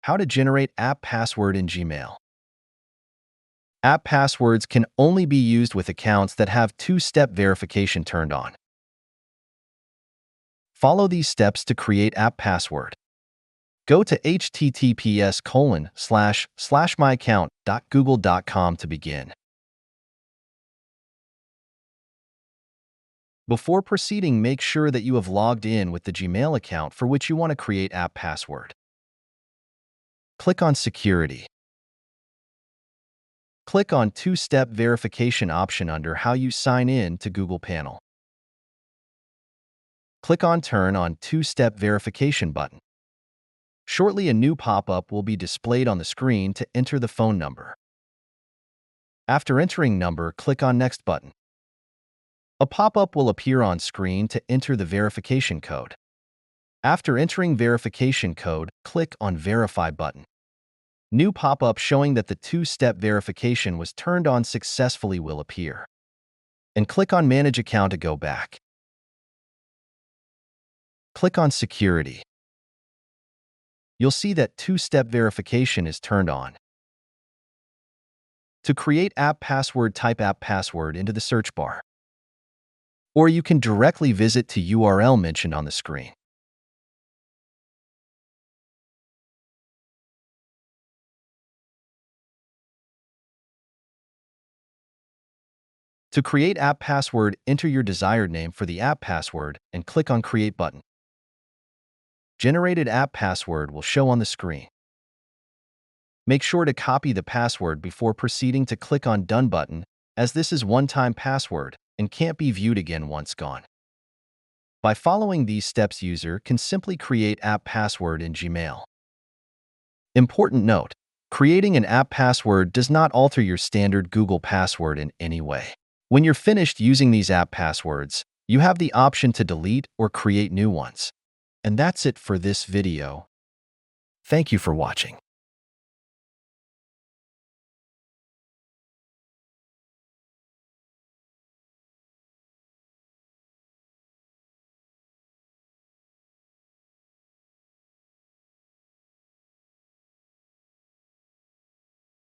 How to generate app password in Gmail. App passwords can only be used with accounts that have two-step verification turned on. Follow these steps to create app password. Go to https://myaccount.google.com to begin. Before proceeding, make sure that you have logged in with the Gmail account for which you want to create app password. Click on Security. Click on Two-Step Verification option under How you sign in to Google panel. Click on Turn on Two-Step Verification button. Shortly, a new pop-up will be displayed on the screen to enter the phone number. After entering number, click on Next button. A pop-up will appear on screen to enter the verification code. After entering verification code, click on Verify button. New pop-up showing that the two-step verification was turned on successfully will appear. And click on Manage Account to go back. Click on Security. You'll see that two-step verification is turned on. To create app password, type app password into the search bar. Or you can directly visit to URL mentioned on the screen. To create app password, enter your desired name for the app password and click on Create button. Generated app password will show on the screen. Make sure to copy the password before proceeding to click on Done button, as this is one-time password and can't be viewed again once gone. By following these steps, user can simply create app password in Gmail. Important note: creating an app password does not alter your standard Google password in any way. When you're finished using these app passwords, you have the option to delete or create new ones. And that's it for this video. Thank you for watching.